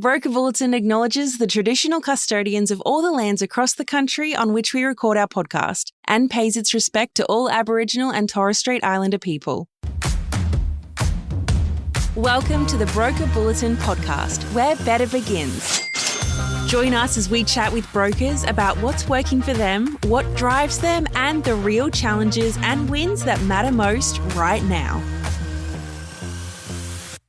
Broker Bulletin acknowledges the traditional custodians of all the lands across the country on which we record our podcast and pays its respect to all Aboriginal and Torres Strait Islander people. Welcome to the Broker Bulletin podcast, where better begins. Join us as we chat with brokers about what's working for them, what drives them, and the real challenges and wins that matter most right now.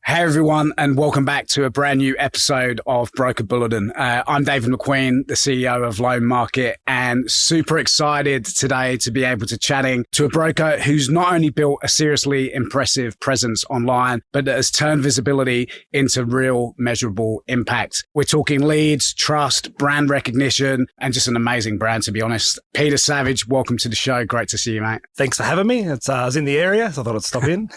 Hey everyone, and welcome back to a brand new episode of Broker Bulletin. I'm David McQueen, the CEO of Loan Market, and super excited today to be able to chatting to a broker who's not only built a seriously impressive presence online, but that has turned visibility into real measurable impact. We're talking leads, trust, brand recognition, and just an amazing brand, to be honest. Peter Savage, welcome to the show. Great to see you, mate. Thanks for having me. I was in the area, so I thought I'd stop in.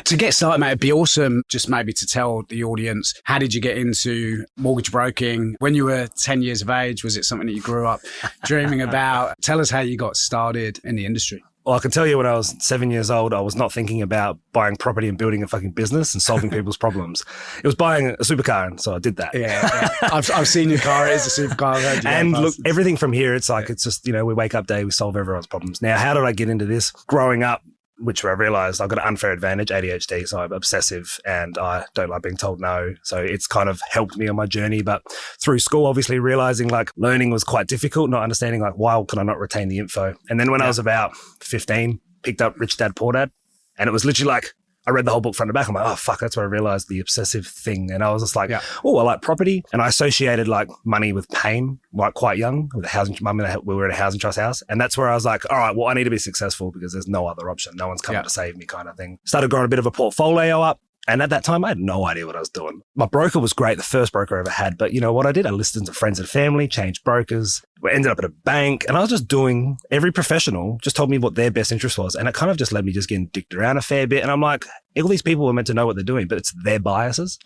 To get started, mate, it'd be awesome just maybe to tell the audience, how did you get into mortgage broking? When you were 10 years of age, was it something that you grew up dreaming about? Tell us how you got started in the industry. Well, I can tell you when I was 7 years old, I was not thinking about buying property and building a fucking business and solving people's problems. It was buying a supercar, and so I did that. Yeah. I've seen your car. It is a supercar. And look, everything from here, it's like, it's just, we wake up day, we solve everyone's problems. Now, how did I get into this? Growing up, which I realized I've got an unfair advantage, ADHD, so I'm obsessive and I don't like being told no. So it's kind of helped me on my journey. But through school, obviously realizing like learning was quite difficult, not understanding like, why can I not retain the info? And then when I was about 15, picked up Rich Dad, Poor Dad. And it was literally like, I read the whole book front to back. I'm like, oh, fuck, that's where I realized the obsessive thing. And I was just like, oh, I like property. And I associated like money with pain, like quite young, with a housing, we were at a housing trust house. And that's where I was like, all right, well, I need to be successful because there's no other option. No one's coming to save me kind of thing. Started growing a bit of a portfolio up. And at that time, I had no idea what I was doing. My broker was great, the first broker I ever had. But you know what I did? I listened to friends and family, changed brokers. We ended up at a bank. And I was just doing, every professional just told me what their best interest was. And it kind of just led me just getting dicked around a fair bit. And I'm like, all these people were meant to know what they're doing, but it's their biases.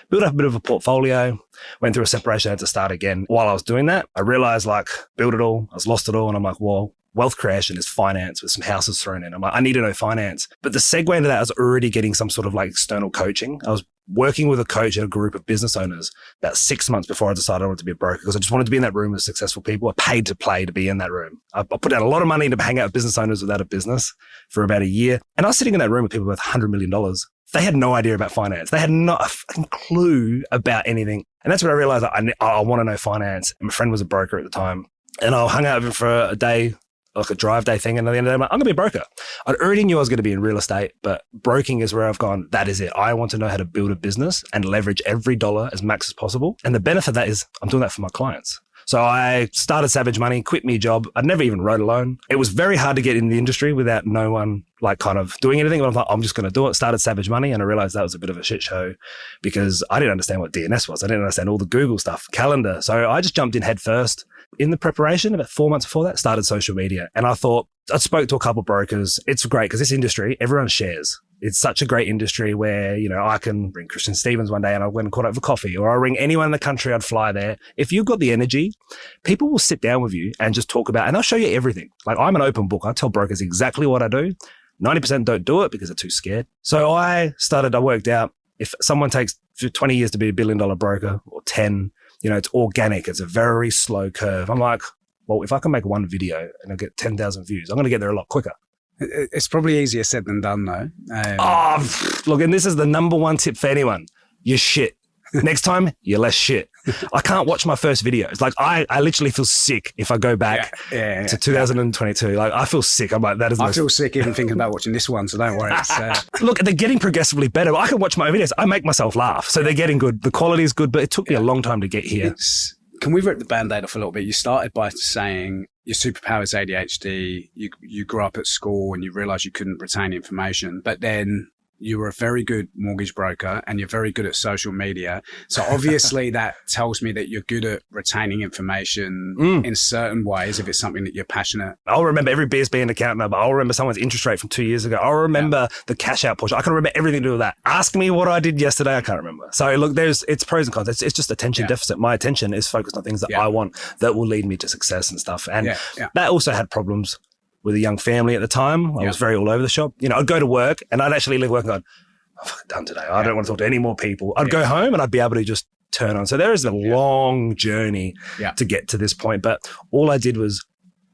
Built up a bit of a portfolio, went through a separation, had to start again. While I was doing that, I realized like, built it all, I was lost it all. And I'm like, well, wealth creation is finance with some houses thrown in. I'm like, I need to know finance. But the segue into that, I was already getting some sort of like external coaching. I was working with a coach and a group of business owners about 6 months before I decided I wanted to be a broker because I just wanted to be in that room with successful people. I paid to play to be in that room. I put out a lot of money to hang out with business owners without a business for about a year. And I was sitting in that room with people with $100 million. They had no idea about finance. They had not a fucking clue about anything. And that's when I realized I want to know finance. And my friend was a broker at the time. And I hung out with him for a day, like a drive day thing. And at the end of the day, I'm going to be a broker. I already knew I was going to be in real estate, but broking is where I've gone, that is it. I want to know how to build a business and leverage every dollar as max as possible. And the benefit of that is I'm doing that for my clients. So I started Savage Money, quit my job. I'd never even wrote a loan. It was very hard to get in the industry without no one like kind of doing anything. But I'm like, I'm just going to do it. Started Savage Money. And I realized that was a bit of a shit show because I didn't understand what DNS was. I didn't understand all the Google stuff, calendar. So I just jumped in head first. In the preparation, about 4 months before that, started social media. And I thought, I spoke to a couple of brokers. It's great because this industry, everyone shares. It's such a great industry where, I can ring Christian Stevens one day and I went and caught up for coffee, or I'll ring anyone in the country, I'd fly there. If you've got the energy, people will sit down with you and just talk about, and I'll show you everything. Like I'm an open book. I tell brokers exactly what I do. 90% don't do it because they're too scared. So I worked out if someone takes 20 years to be $1 billion broker or 10, it's organic. It's a very slow curve. I'm like, well, if I can make one video and I get 10,000 views, I'm going to get there a lot quicker. It's probably easier said than done, though. Look, and this is the number one tip for anyone. You're shit. Next time, you're less shit. I can't watch my first video. It's like I literally feel sick if I go back to 2022. Like I feel sick. I'm like, that is. I feel sick even thinking about watching this one. So don't worry. Look, they're getting progressively better. I can watch my videos. I make myself laugh. So they're getting good. The quality is good, but it took me a long time to get here. Can we rip the Band-Aid off a little bit? You started by saying your superpower is ADHD. You grew up at school and you realized you couldn't retain information, but then you were a very good mortgage broker and you're very good at social media. So obviously that tells me that you're good at retaining information in certain ways if it's something that you're passionate. I'll remember every BSB and account number. I'll remember someone's interest rate from 2 years ago. I'll remember the cash out portion. I can remember everything to do with that. Ask me what I did yesterday. I can't remember. So look, it's pros and cons. It's just attention deficit. My attention is focused on things that I want that will lead me to success and stuff. And that also had problems with a young family at the time. I was very all over the shop. I'd go to work and I'd actually leave work and go, I'm fucking done today. I don't want to talk to any more people. I'd go home and I'd be able to just turn on. So there is a long journey to get to this point. But all I did was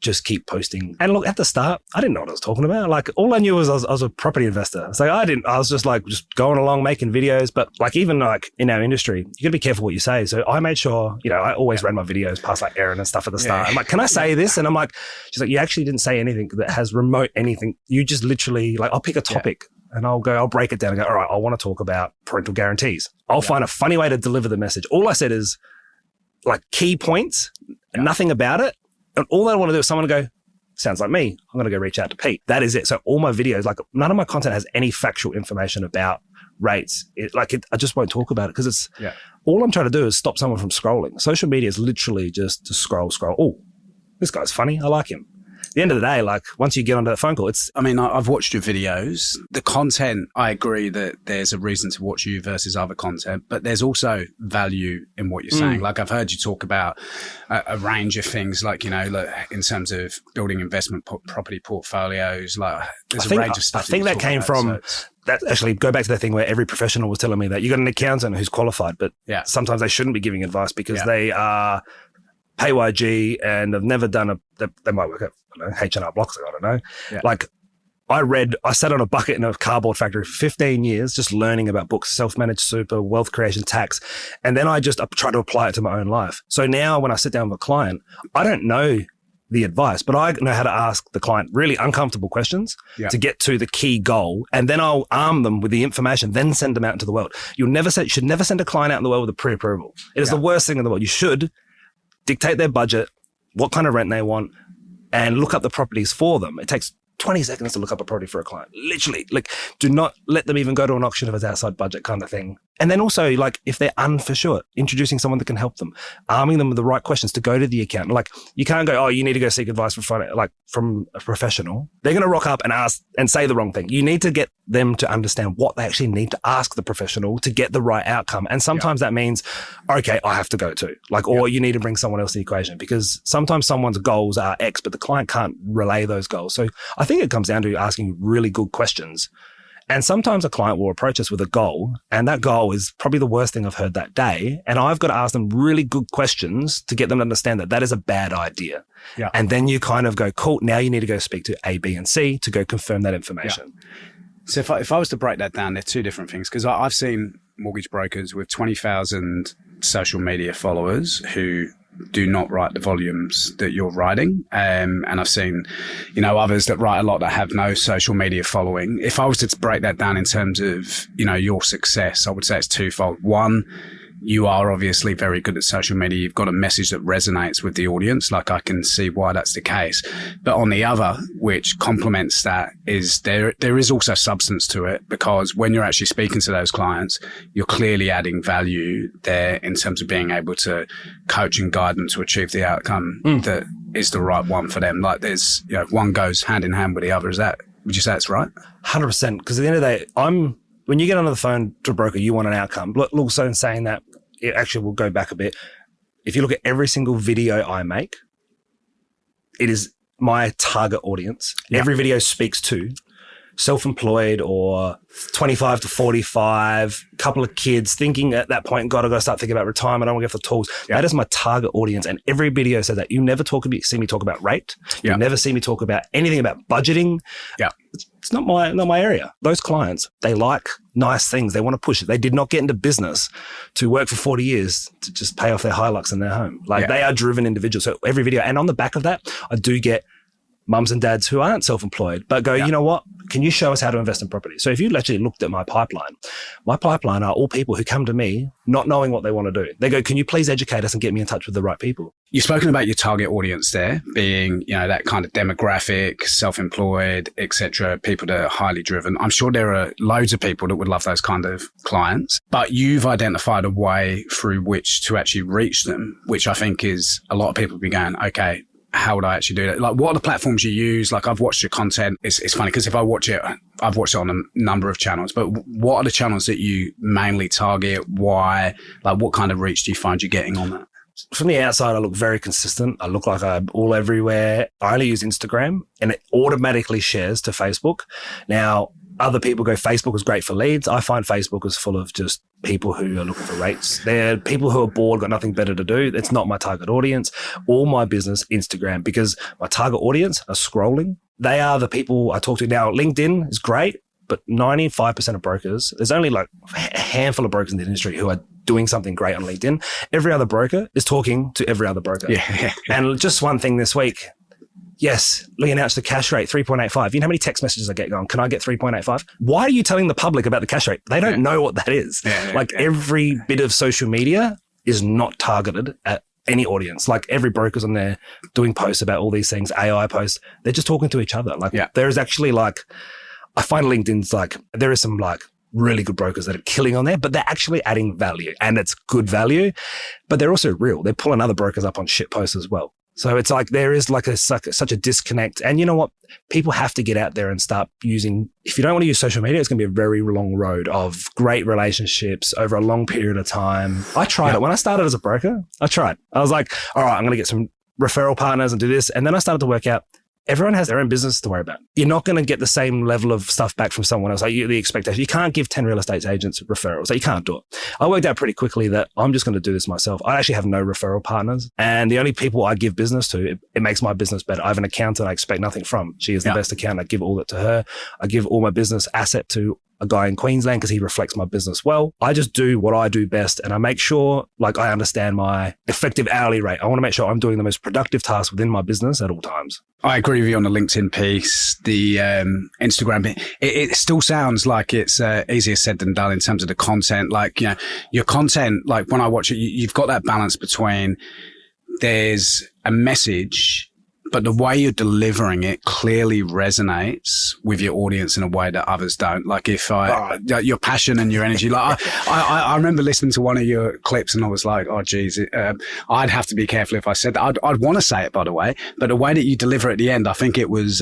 just keep posting. And look, at the start, I didn't know what I was talking about. Like, all I knew was I was a property investor. So I was just going along making videos. But like, even like in our industry, you got to be careful what you say. So I made sure, I always ran my videos past like Erin and stuff at the start. I'm like, can I say this? And I'm like, she's like, you actually didn't say anything that has remote anything. You just literally, like, I'll pick a topic and I'll break it down and go, all right, I want to talk about parental guarantees. I'll find a funny way to deliver the message. All I said is like key points, nothing about it. And all I want to do is someone to go, sounds like me. I'm going to go reach out to Pete. That is it. So all my videos, like, none of my content has any factual information about rates. I just won't talk about it because it's all I'm trying to do is stop someone from scrolling. Social media is literally just to scroll. Oh, this guy's funny. I like him. At the end of the day, like, once you get onto that phone call, I've watched your videos. The content, I agree that there's a reason to watch you versus other content, but there's also value in what you're saying. Like, I've heard you talk about a range of things, like, in terms of building investment property portfolios, like there's a range of stuff. I think that came from that. Actually, go back to that thing where every professional was telling me that you got an accountant who's qualified, but sometimes they shouldn't be giving advice because they are PayYG and have never done they might work at H&R Blocks, I don't know. Yeah. Like, I sat on a bucket in a cardboard factory for 15 years just learning about books, self-managed super, wealth creation, tax. And then I try to apply it to my own life. So now when I sit down with a client, I don't know the advice, but I know how to ask the client really uncomfortable questions to get to the key goal. And then I'll arm them with the information, then send them out into the world. You should never send a client out in the world with a pre-approval. It is the worst thing in the world. You should dictate their budget, what kind of rent they want, and look up the properties for them. It takes 20 seconds to look up a property for a client. Literally, like, do not let them even go to an auction if it's outside budget kind of thing. And then also, like, if they're unforsure, introducing someone that can help them, arming them with the right questions to go to the accountant. Like, you can't go, you need to go seek advice from a professional. They're going to rock up and ask and say the wrong thing. You need to get them to understand what they actually need to ask the professional to get the right outcome. And sometimes that means, okay, I have to go to, or you need to bring someone else to the equation, because sometimes someone's goals are X, but the client can't relay those goals. So I think it comes down to asking really good questions. And sometimes a client will approach us with a goal, and that goal is probably the worst thing I've heard that day. And I've got to ask them really good questions to get them to understand that is a bad idea. Yeah. And then you kind of go, cool, now you need to go speak to A, B, and C to go confirm that information. Yeah. So if I was to break that down, they're two different things, because I've seen mortgage brokers with 20,000 social media followers who do not write the volumes that you're writing. And I've seen, others that write a lot that have no social media following. If I was to break that down in terms of, your success, I would say it's twofold. One, you are obviously very good at social media. You've got a message that resonates with the audience. Like, I can see why that's the case. But on the other, which complements that, is there is also substance to it, because when you're actually speaking to those clients, you're clearly adding value there in terms of being able to coach and guide them to achieve the outcome that is the right one for them. Like, there's, one goes hand in hand with the other. Would you say that's right? 100%. Because at the end of the day, when you get onto the phone to a broker, you want an outcome. Look, also in saying that, it actually will go back a bit. If you look at every single video I make, it is my target audience. Yep. Every video speaks to self-employed or 25 to 45, couple of kids thinking at that point, God, I've got to start thinking about retirement. I want to get the tools. Yep. That is my target audience. And every video says that. You never see me talk about rate. Yep. You never see me talk about anything about budgeting. Yeah. It's not my area. Those clients, they like nice things. They want to push it. They did not get into business to work for 40 years to just pay off their Hilux in their home. They are driven individuals. So every video, and on the back of that, I do get mums and dads who aren't self-employed, but go, you know what? Can you show us how to invest in property? So if you actually looked at my pipeline are all people who come to me not knowing what they want to do. They go, can you please educate us and get me in touch with the right people? You've spoken about your target audience there being, that kind of demographic, self-employed, etc., people that are highly driven. I'm sure there are loads of people that would love those kind of clients, but you've identified a way through which to actually reach them, which I think is a lot of people be going, okay, how would I actually do that? Like, what are the platforms you use? Like, I've watched your content. It's funny because if I watch it, I've watched it on a number of channels, but what are the channels that you mainly target? Why? Like, what kind of reach do you find you're getting on that? From the outside, I look very consistent. I look like I'm all everywhere. I only use Instagram and it automatically shares to Facebook. Now, Other people go, Facebook is great for leads. I find Facebook is full of just people who are looking for rates. They're people who are bored, got nothing better to do. It's not my target audience. All my business, Instagram, because my target audience are scrolling. They are the people I talk to. Now, LinkedIn is great, but 95% of brokers, there's only like a handful of brokers in the industry who are doing something great on LinkedIn. Every other broker is talking to every other broker. Yeah. And just one thing this week, yes, we announced the cash rate, 3.85. You know how many text messages I get going? Can I get 3.85? Why are you telling the public about the cash rate? They don't know what that is. Every bit of social media is not targeted at any audience. Like every broker's on there doing posts about all these things, AI posts. They're just talking to each other. There is actually I find LinkedIn's there is some really good brokers that are killing on there, but they're actually adding value and it's good value, but they're also real. They're pulling other brokers up on shit posts as well. So it's there is such a disconnect. And you know what? People have to get out there and start using, if you don't want to use social media, it's going to be a very long road of great relationships over a long period of time. I tried it. When I started as a broker, I was like, all right, I'm going to get some referral partners and do this. And then I started to work out, everyone has their own business to worry about. You're not going to get the same level of stuff back from someone else. The expectation. You can't give 10 real estate agents referrals. You can't do it. I worked out pretty quickly that I'm just going to do this myself. I actually have no referral partners. And the only people I give business to, it makes my business better. I have an accountant I expect nothing from. She is the best accountant. I give all that to her. I give all my business asset to a guy in Queensland because he reflects my business well. I just do what I do best and I make sure I understand my effective hourly rate. I want to make sure I'm doing the most productive tasks within my business at all times. I agree with you on the LinkedIn piece, the Instagram bit. It still sounds like it's easier said than done in terms of the content. Your content, when I watch it, you've got that balance between there's a message, but the way you're delivering it clearly resonates with your audience in a way that others don't. Your passion and your energy. I remember listening to one of your clips and I was like, oh, geez, I'd have to be careful if I said that. I'd want to say it, by the way, but the way that you deliver at the end, I think it was,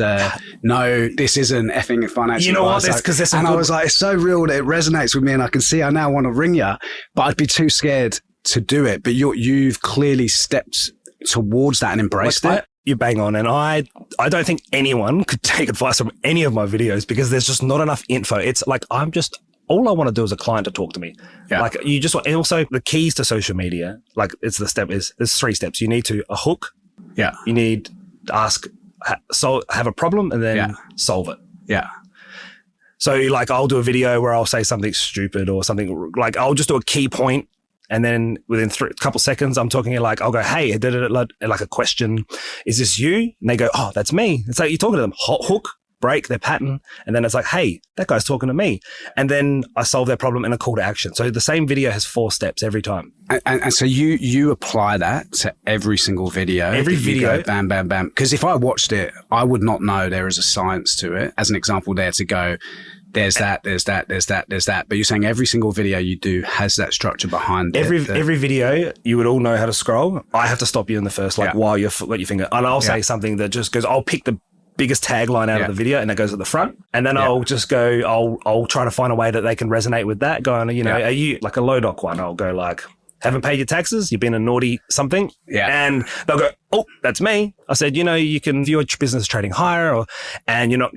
no, this isn't effing financial. You know what? I was like, it's so real that it resonates with me and I can see I now want to ring you, but I'd be too scared to do it. But you've clearly stepped towards that and embraced it. You bang on. And I don't think anyone could take advice from any of my videos because there's just not enough info. It's all I want to do is a client to talk to me. Yeah. And also the keys to social media, there's 3 steps. You need a hook. Yeah. You need to have a problem and then solve it. Yeah. So I'll do a video where I'll say something stupid or something I'll just do a key point. And then within a couple seconds, I'm talking I'll go, hey, a question. Is this you? And they go, oh, that's me. It's you're talking to them. Hook, break their pattern. And then it's hey, that guy's talking to me. And then I solve their problem in a call to action. So the same video has 4 steps every time. And so you apply that to every single video. Every video. Go, bam, bam, bam. Because if I watched it, I would not know there is a science to it. As an example there to go, there's that. But you're saying every single video you do has that structure behind it. Every video, you would all know how to scroll. I have to stop you in the first, while you let your finger. And I'll say something that just goes, I'll pick the biggest tagline out of the video and it goes at the front. And then I'll just go, I'll try to find a way that they can resonate with that. Going, are you a low doc one? I'll go haven't paid your taxes, you've been a naughty something. Yeah. And they'll go, oh, that's me. I said, you can view your business trading higher and you're not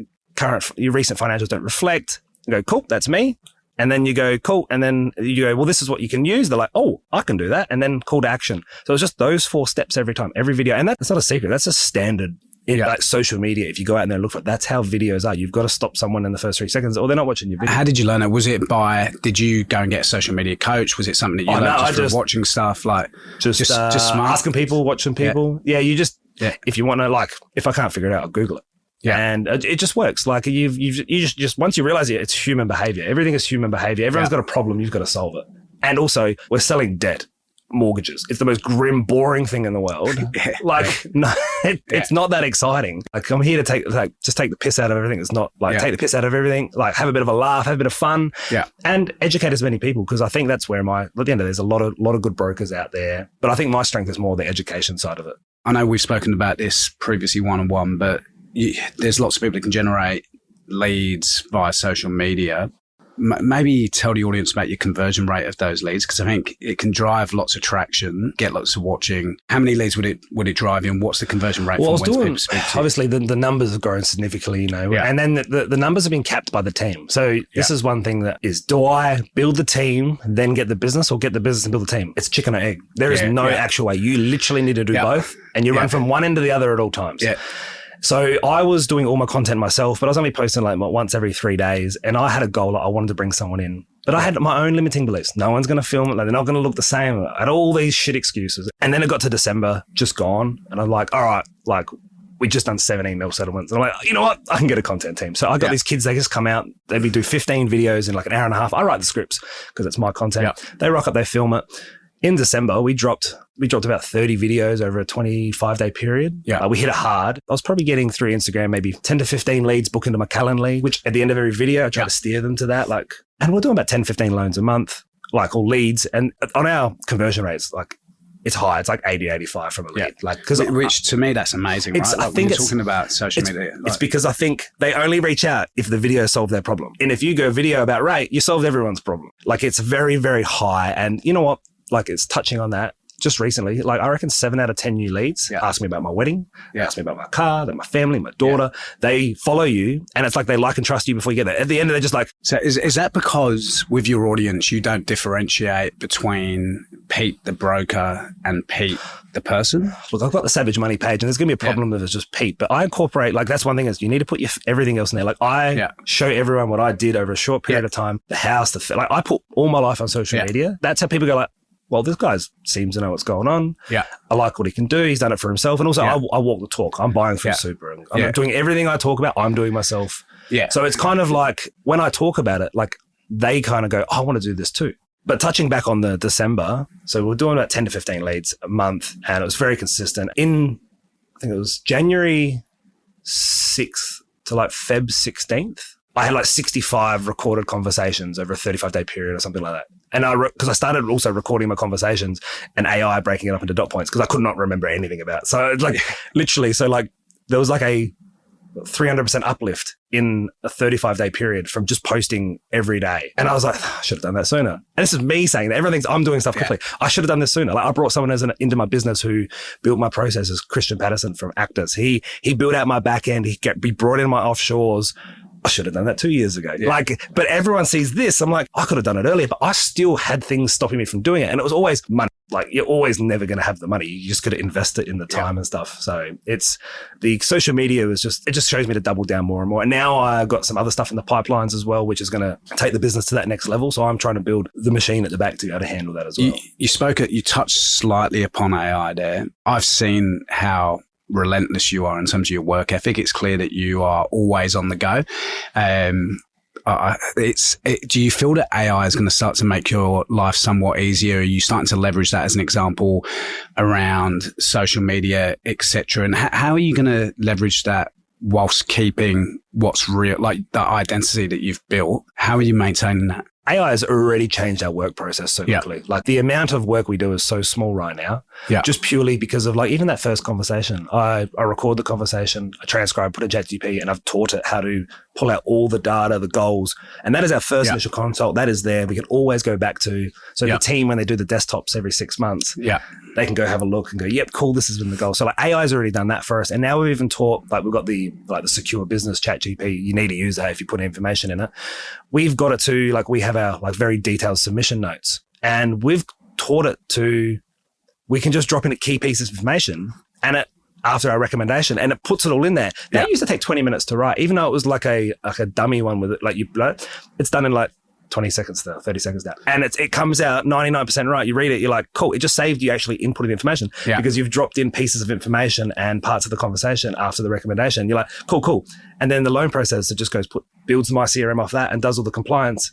your recent financials don't reflect. You go, cool, that's me. And then you go, cool. And then you go, well, this is what you can use. They're like, oh, I can do that. And then call to action. So it's just those 4 steps every time, every video. And that's not a secret. That's a standard in social media. If you go out there and look for it, that's how videos are. You've got to stop someone in the first 3 seconds or they're not watching your video. How did you learn it? Did you go and get a social media coach? Was it something that you learned just from watching stuff? Just smart? Asking people, watching people. Yeah. If you want to if I can't figure it out, I'll Google it. Yeah. And it just works. You just once you realize it's human behavior. Everything is human behavior. Everyone's got a problem. You've got to solve it. And also we're selling debt, mortgages. It's the most grim, boring thing in the world. It's not that exciting. I'm here to just take the piss out of everything. It's not take the piss out of everything. Have a bit of a laugh, have a bit of fun. Yeah. And educate as many people. Cause I think that's where at the end of there's a lot of good brokers out there, but I think my strength is more the education side of it. I know we've spoken about this previously one-on-one, but there's lots of people that can generate leads via social media. maybe tell the audience about your conversion rate of those leads, because I think it can drive lots of traction, get lots of watching. How many leads would it drive you, and what's the conversion rate? Well, obviously the numbers have grown significantly, and then the numbers have been capped by the team. So this is one thing that is, do I build the team, then get the business, or get the business and build the team? It's chicken or egg. There is no actual way. You literally need to do both, and you run from one end to the other at all times. Yeah. So I was doing all my content myself, but I was only posting like once every 3 days. And I had a goal. I wanted to bring someone in, but I had my own limiting beliefs. No one's going to film it. Like, they're not going to look the same. I had all these shit excuses. And then it got to December, just gone. And I'm like, all right, like, we just done 7 email settlements. And I'm like, you know what? I can get a content team. So I got these kids, they just come out, they'd do 15 videos in like an hour and a half. I write the scripts because it's my content. Yeah. They rock up, they film it. In December, we dropped about 30 videos over a 25-day period. Yeah. We hit it hard. I was probably getting through Instagram, maybe 10 to 15 leads booked into my Calendly, which at the end of every video, I try to steer them to that. Like, and we're doing about 10, 15 loans a month, like, or leads. And on our conversion rates, like, it's high. It's like 80, 85 from a lead. Like, which to me, that's amazing, right? Like, I think you're talking about social media. Like, it's because I think they only reach out if the video solved their problem. And if you go video about rate, you solved everyone's problem. Like, it's very, very high. And you know what? Like, it's touching on that just recently. Like, I reckon 7 out of 10 new leads ask me about my wedding, ask me about my car, then my family, my daughter. They follow you, and it's like they like and trust you before you get there. At the end, they're just like... So is that because with your audience, you don't differentiate between Pete the broker and Pete the person? Look, I've got the Savage Money page, and there's going to be a problem if it's just Pete, but I incorporate, like, that's one thing, is you need to put everything else in there. Like, I show everyone what I did over a short period of time, the house, like, I put all my life on social media. That's how people go like, well, this guy seems to know what's going on. Yeah. I like what he can do. He's done it for himself. And also, I walk the talk. I'm buying through super. And I'm doing everything I talk about, I'm doing myself. Yeah. So it's kind of like, when I talk about it, like, they kind of go, I want to do this too. But touching back on the December, so we're doing about 10 to 15 leads a month, and it was very consistent. I think it was January 6th to like Feb 16th. I had like 65 recorded conversations over a 35-day period or something like that. And because I started also recording my conversations and AI breaking it up into dot points, because I could not remember anything about it. So it's like literally, so like there was like a 300% uplift in a 35-day period from just posting every day. And I was like, I should have done that sooner. And this is me saying that I'm doing stuff quickly. I should have done this sooner. Like, I brought someone into my business who built my processes, Christian Patterson from Actors. He built out my back end. He brought in my offshores. I should have done that 2 years ago. Yeah. Like, but everyone sees this. I'm like, I could have done it earlier, but I still had things stopping me from doing it. And it was always money. Like, you're always never going to have the money. You just got to invest it in the time and stuff. So it's the social media it just shows me to double down more and more. And now I got some other stuff in the pipelines as well, which is going to take the business to that next level. So I'm trying to build the machine at the back to be able to handle that as well. You touched slightly upon AI there. I've seen how relentless you are in terms of your work ethic. It's clear that you are always on the go. Do you feel that AI is going to start to make your life somewhat easier? Are you starting to leverage that as an example around social media, etc.? And how are you going to leverage that whilst keeping what's real, like the identity that you've built? How are you maintaining that? AI has already changed our work process so quickly. Like, the amount of work we do is so small right now, just purely because of, like, even that first conversation. I record the conversation, I transcribe, put it in ChatGPT, and I've taught it how to pull out all the data, the goals. And that is our first initial consult. That is there. We can always go back to. So the team, when they do the desktops every 6 months, they can go have a look and go, yep, cool, this has been the goal. So like, AI's already done that for us. And now we've even taught, like, we've got the secure business ChatGPT. You need to use that if you put information in it. We've got it to, like, we have our, like, very detailed submission notes, and we've taught it to, we can just drop in key pieces of information and it, after our recommendation, and it puts it all in there. That used to take 20 minutes to write, even though it was like a dummy one with it. Like, it's done in like 20 seconds now, 30 seconds now. And it comes out 99% right. You read it, you're like, cool. It just saved you actually inputting information because you've dropped in pieces of information and parts of the conversation after the recommendation. You're like, cool. And then the loan processor just builds my CRM off that and does all the compliance,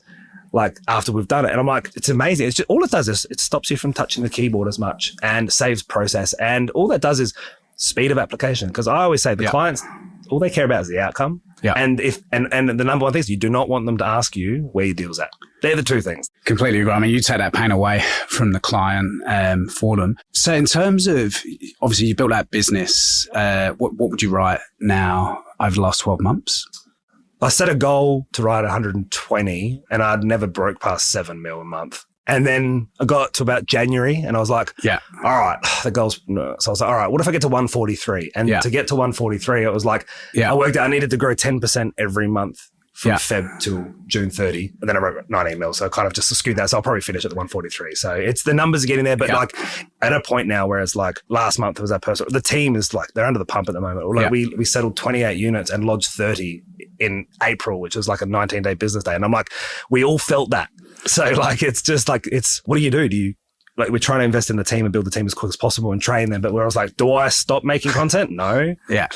like, after we've done it. And I'm like, it's amazing. It's just, all it does is it stops you from touching the keyboard as much and saves process. And all that does is speed of application. Because I always say the clients, all they care about is the outcome. Yeah. And the number one thing is you do not want them to ask you where your deal's at. They're the two things. Completely agree. I mean, you take that pain away from the client for them. So in terms of, obviously you built that business, what would you write now over the last 12 months? I set a goal to write 120 and I'd never broke past 7 mil a month. And then I got to about January and I was like, all right, the goal's, no. So I was like, all right, what if I get to 143? And to get to 143, it was like, I worked out I needed to grow 10% every month from Feb till June 30. And then I wrote 19 mil. So I kind of just skewed that. So I'll probably finish at the 143. So it's the numbers are getting there, but like at a point now where it's like last month was that person, the team is like, they're under the pump at the moment. Like we settled 28 units and lodged 30 in April, which was like a 19-day business day. And I'm like, we all felt that. So like, it's just like, what do? Do you, like, we're trying to invest in the team and build the team as quick as possible and train them. But where I was like, do I stop making content? No. Yeah.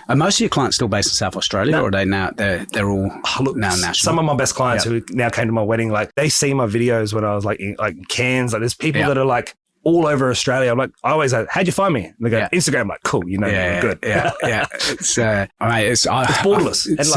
Are most of your clients still based in South Australia or are they now, they're all now national? Some of my best clients who now came to my wedding, like they see my videos when I was like in Cairns. Like there's people that are like all over Australia. I'm like, I always like, how'd you find me? And they go, Instagram. I'm like, cool. You know, good. Yeah. It's borderless. It's,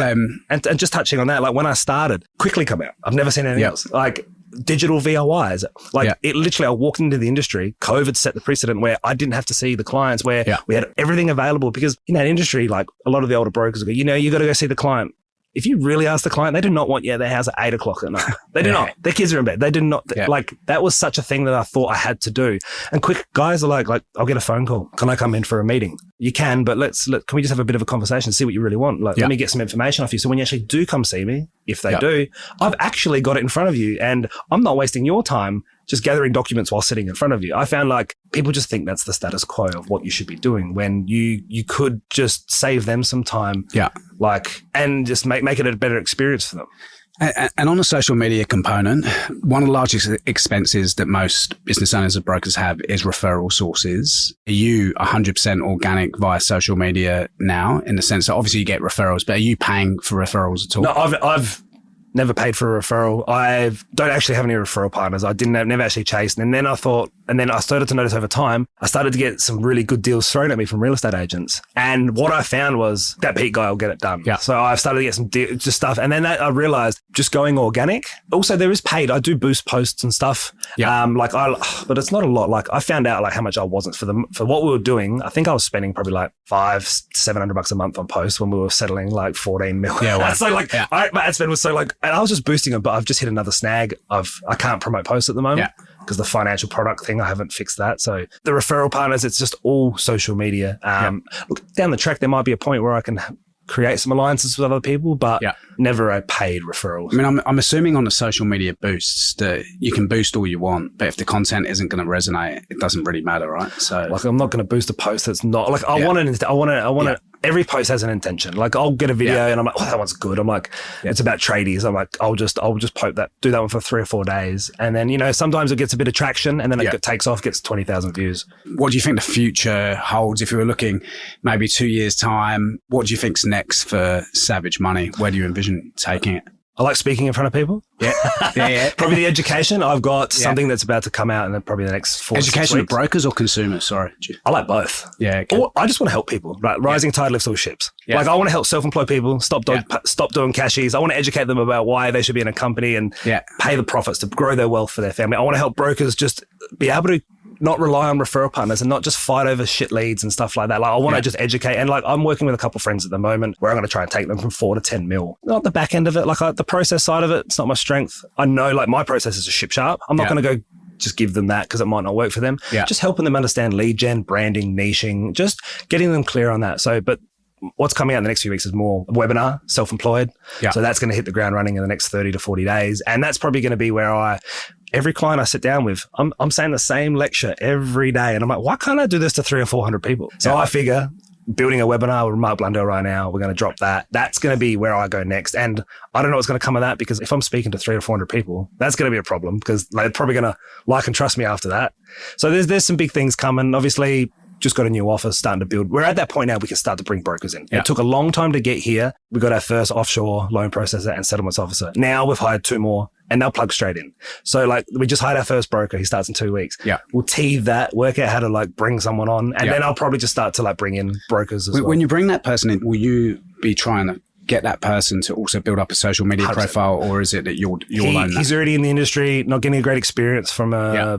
and just touching on that, like when I started, Quickly come out. I've never seen anything else. Like digital VOIs. Like it literally, I walked into the industry. COVID set the precedent where I didn't have to see the clients, where we had everything available, because in that industry, like a lot of the older brokers go, you know, you got to go see the client. If you really ask the client, they do not want you at their house at 8 o'clock at night. They do not. Their kids are in bed. They do not. Like that was such a thing that I thought I had to do. And quick guys are like, I'll get a phone call. Can I come in for a meeting? You can, but can we just have a bit of a conversation, see what you really want? Like, let me get some information off you. So when you actually do come see me, if they do, I've actually got it in front of you and I'm not wasting your time just gathering documents while sitting in front of you. I found like people just think that's the status quo of what you should be doing when you could just save them some time. Like, and just make it a better experience for them. And on the social media component, one of the largest expenses that most business owners and brokers have is referral sources. Are you 100% organic via social media now, in the sense that obviously you get referrals, but are you paying for referrals at all? No, I've never paid for a referral. I don't actually have any referral partners. I never actually chased. And then I started to notice over time, I started to get some really good deals thrown at me from real estate agents. And what I found was that Pete guy will get it done. So I started to get some just stuff. And then I realized just going organic. Also, there is paid. I do boost posts and stuff. But it's not a lot. Like I found out like how much I wasn't for what we were doing. I think I was spending probably like $500-700 a month on posts when we were settling like 14 mil. So like my ad spend was so like, and I was just boosting it, but I've just hit another snag I can't promote posts at the moment because the financial product thing, I haven't fixed that. So the referral partners, it's just all social media. Look, down the track, there might be a point where I can create some alliances with other people, but never a paid referral. I mean, I'm assuming on the social media boosts that you can boost all you want, but if the content isn't going to resonate, it doesn't really matter, right? So like, I'm not going to boost a post that's not like, I want every post has an intention. Like I'll get a video and I'm like, oh, that one's good. I'm like, it's about tradies. I'm like, I'll just poke that, do that one for 3 or 4 days. And then, you know, sometimes it gets a bit of traction and then it takes off, gets 20,000 views. What do you think the future holds? If you were looking maybe 2 years time, what do you think's next for Savage Money? Where do you envision taking it? I like speaking in front of people. Probably the education. I've got something that's about to come out in probably the next 4 Education of brokers or consumers? Sorry. I like both. Okay. I just want to help people. Right? Rising tide lifts all ships. Like I want to help self-employed people stop doing cashies. I want to educate them about why they should be in a company and pay the profits to grow their wealth for their family. I want to help brokers just be able to not rely on referral partners and not just fight over shit leads and stuff like that. Like I want to just educate. And like I'm working with a couple of friends at the moment where I'm going to try and take them from 4 to 10 mil. Not the back end of it. Like the process side of it, it's not my strength. I know like my process is a ship sharp. I'm not going to go just give them that because it might not work for them. Just helping them understand lead gen, branding, niching, just getting them clear on that. So, but what's coming out in the next few weeks is more webinar, self-employed. So that's going to hit the ground running in the next 30 to 40 days. And that's probably going to be where every client I sit down with, I'm saying the same lecture every day. And I'm like, why can't I do this to 300 or 400 people? So I figure building a webinar with Mark Blundell right now, we're going to drop that. That's going to be where I go next. And I don't know what's going to come of that because if I'm speaking to 300 or 400 people, that's going to be a problem because they're probably going to like and trust me after that. So there's some big things coming. Obviously, just got a new office starting to build. We're at that point now we can start to bring brokers in. It took a long time to get here. We got our first offshore loan processor and settlements officer. Now we've hired 2 more and they'll plug straight in. So like we just hired our first broker. He starts in 2 weeks. We'll tease that, work out how to like bring someone on. And then I'll probably just start to like bring in brokers as well. When you bring that person in, will you be trying to get that person to also build up a social media 100%. Profile, or is it that you'll own that? He's already in the industry, not getting a great experience from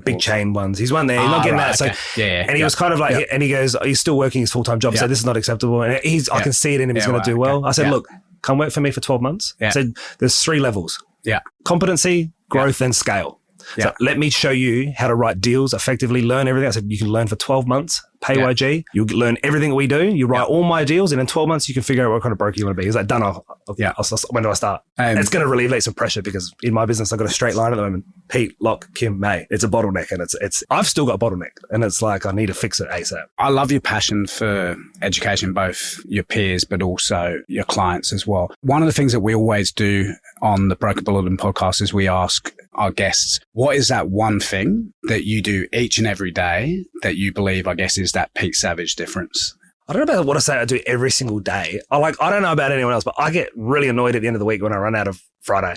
big chain ones. He's one there, he's not getting that. Okay. So and he was kind of like, and he goes, he's still working his full-time job. So this is not acceptable. And I can see it in him. He's going to do well. I said, look, come work for me for 12 months. Yeah. So there's 3 levels. Yeah. Competency, growth, and scale. Yeah. So let me show you how to write deals effectively, learn everything. I said, you can learn for 12 months, pay YG. You'll learn everything that we do. You write all my deals, and in 12 months, you can figure out what kind of broker you want to be. Is that done? When do I start? It's going to relieve some pressure because in my business, I've got a straight line at the moment. Pete, Locke, Kim, May. It's a bottleneck, and I've still got a bottleneck, and it's like I need to fix it ASAP. I love your passion for education, both your peers, but also your clients as well. One of the things that we always do on the Broker Bulletin podcast is we ask our guests, what is that one thing that you do each and every day that you believe, I guess, is that Pete Savage difference? I don't know about what I say I do every single day. I don't know about anyone else, but I get really annoyed at the end of the week when I run out of Friday.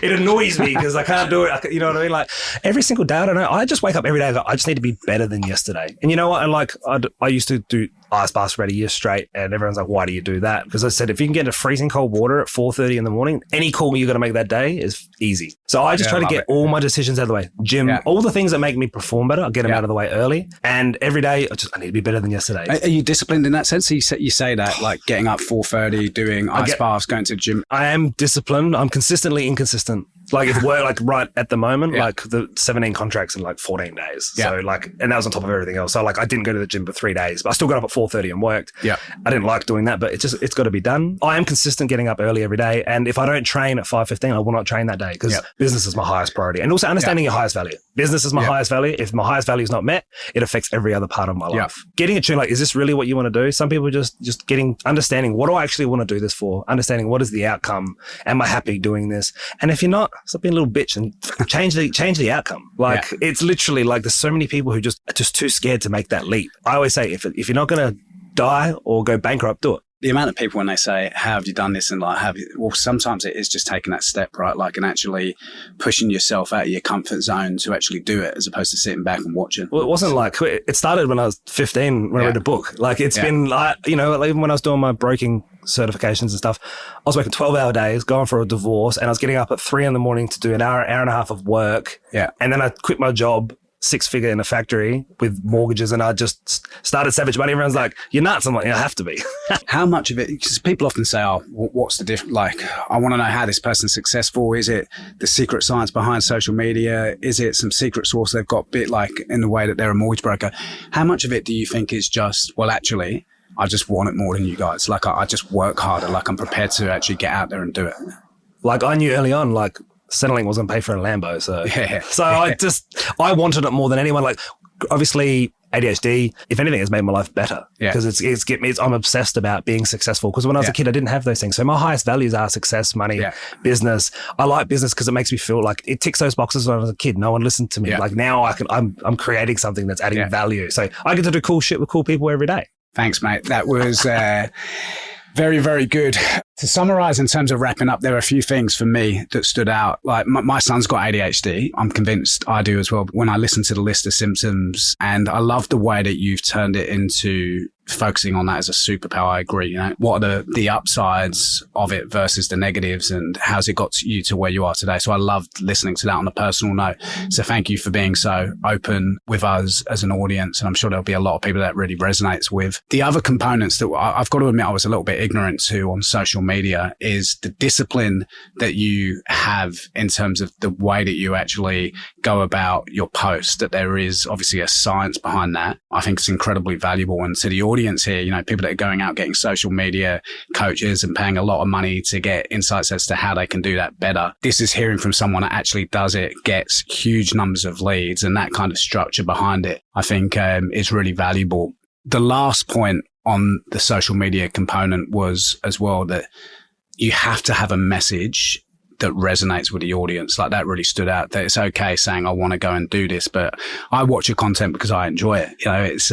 It annoys me because I can't do it. You know what I mean? Like every single day, I don't know. I just wake up every day and go, I just need to be better than yesterday. And you know what? And like I used to do ice baths for about a year straight, and everyone's like, why do you do that? Because I said, if you can get into freezing cold water at 4:30 in the morning, any call you're going to make that day is easy. So I just try to get all my decisions out of the way. Gym, all the things that make me perform better, I'll get them out of the way early. And every day, I need to be better than yesterday. Are you disciplined in that sense? You say that, like getting up 4:30, doing ice baths, going to the gym. I am disciplined. I'm consistently inconsistent. Like if we're like right at the moment, like the 17 contracts in like 14 days. So like, and that was on top of everything else. So like I didn't go to the gym for 3 days, but I still got up at 4:30 and worked. Yeah. I didn't like doing that, but it's got to be done. I am consistent getting up early every day. And if I don't train at 5:15, I will not train that day because business is my highest priority. And also understanding your highest value. Business is my highest value. If my highest value is not met, it affects every other part of my life. Getting it true, like, is this really what you want to do? Some people just understanding, what do I actually want to do this for? Understanding what is the outcome? Am I happy doing this? And if you're not, stop being a little bitch and change the outcome. Like it's literally like there's so many people who just are just too scared to make that leap. I always say, if you're not going to die or go bankrupt, do it. The amount of people when they say, how have you done this? And like, sometimes it is just taking that step, right? Like, and actually pushing yourself out of your comfort zone to actually do it as opposed to sitting back and watching. Well, it wasn't like, it started when I was 15 when I read a book. Like it's been like, even when I was doing my broking certifications and stuff, I was working 12-hour days, going for a divorce, and I was getting up at 3 a.m. to do an hour and a half of work. Yeah. And then I quit my job, 6-figure in a factory with mortgages, and I just started Savage Money. Everyone's like, you're nuts. I'm like, I have to be. How much of it, because people often say, what's the difference? Like, I want to know how this person's successful. Is it the secret science behind social media? Is it some secret source they've got bit like in the way that they're a mortgage broker? How much of it do you think is just, well, actually, I just want it more than you guys. Like, I just work harder. Like, I'm prepared to actually get out there and do it. Like, I knew early on, like, Centrelink was going to pay for a Lambo. I wanted it more than anyone. Like, obviously, ADHD, if anything, has made my life better because I'm obsessed about being successful. Because when I was a kid, I didn't have those things. So my highest values are success, money, business. I like business because it makes me feel like it ticks those boxes. When I was a kid, no one listened to me. Like now, I'm creating something that's adding value. So I get to do cool shit with cool people every day. Thanks, mate. That was very, very good. To summarize in terms of wrapping up, there are a few things for me that stood out. Like my son's got ADHD. I'm convinced I do as well. When I listen to the list of symptoms, and I love the way that you've turned it into focusing on that as a superpower. I agree. What are the upsides of it versus the negatives, and how's it got you to where you are today? So I loved listening to that on a personal note. So thank you for being so open with us as an audience. And I'm sure there'll be a lot of people that really resonates with. The other components that I've got to admit I was a little bit ignorant to on social media is the discipline that you have in terms of the way that you actually go about your post, that there is obviously a science behind that. I think it's incredibly valuable. And to the audience here, people that are going out getting social media coaches and paying a lot of money to get insights as to how they can do that better. This is hearing from someone that actually does it, gets huge numbers of leads, and that kind of structure behind it, I think is really valuable. The last point on the social media component was as well that you have to have a message that resonates with the audience. Like that really stood out, that it's okay saying, I want to go and do this, but I watch your content because I enjoy it. It's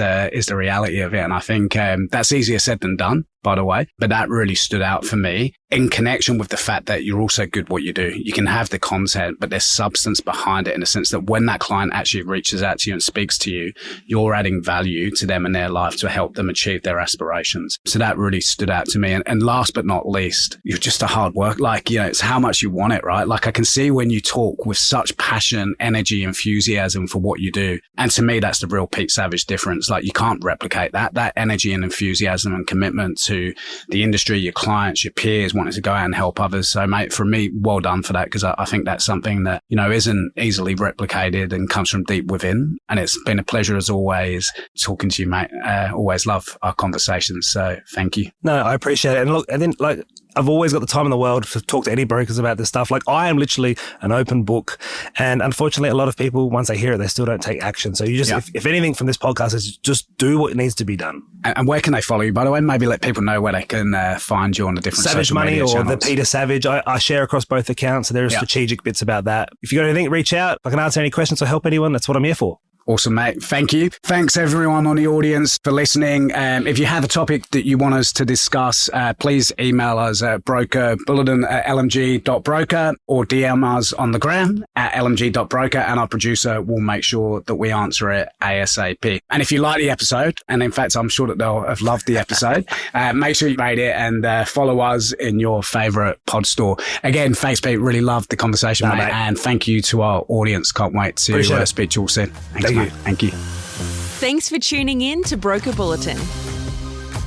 the reality of it. And I think that's easier said than done, by the way, but that really stood out for me in connection with the fact that you're also good what you do. You can have the content, but there's substance behind it in the sense that when that client actually reaches out to you and speaks to you, you're adding value to them in their life to help them achieve their aspirations. So that really stood out to me. And last but not least, you're just a hard work. Like, it's how much you want it, right? Like I can see when you talk with such passion, energy, enthusiasm for what you do. And to me, that's the real Pete Savage difference. Like you can't replicate that energy and enthusiasm and commitment to to the industry, your clients, your peers, wanting to go out and help others. So, mate, from me, well done for that, because I think that's something that, you know, isn't easily replicated and comes from deep within. And it's been a pleasure as always talking to you, mate. Always love our conversations. So thank you. No, I appreciate it. And look, and then like, I've always got the time in the world to talk to any brokers about this stuff. Like, I am literally an open book. And unfortunately, a lot of people, once they hear it, they still don't take action. So you just, if anything from this podcast is just do what needs to be done. And where can they follow you, by the way? Maybe let people know where they can find you on the different Savage social Money media or channels. the Peter Savage. I share across both accounts. So there are strategic bits about that. If you got anything, reach out. If I can answer any questions or help anyone, that's what I'm here for. Awesome, mate. Thank you. Thanks, everyone on the audience, for listening. If you have a topic that you want us to discuss, please email us at brokerbulletin@lmg.broker or DM us on the gram at lmg.broker, and our producer will make sure that we answer it ASAP. And if you like the episode, and in fact, I'm sure that they'll have loved the episode, make sure you rate it and follow us in your favorite pod store. Again, thanks, Pete. Really loved the conversation, mate. And thank you to our audience. Can't wait to speak to you all soon. Thanks, mate. Thank you. Thanks for tuning in to Broker Bulletin.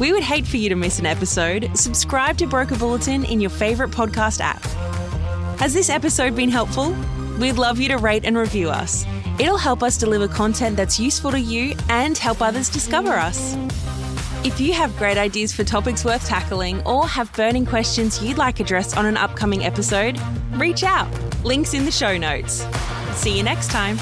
We would hate for you to miss an episode. Subscribe to Broker Bulletin in your favourite podcast app. Has this episode been helpful? We'd love you to rate and review us. It'll help us deliver content that's useful to you and help others discover us. If you have great ideas for topics worth tackling or have burning questions you'd like addressed on an upcoming episode, reach out. Links in the show notes. See you next time.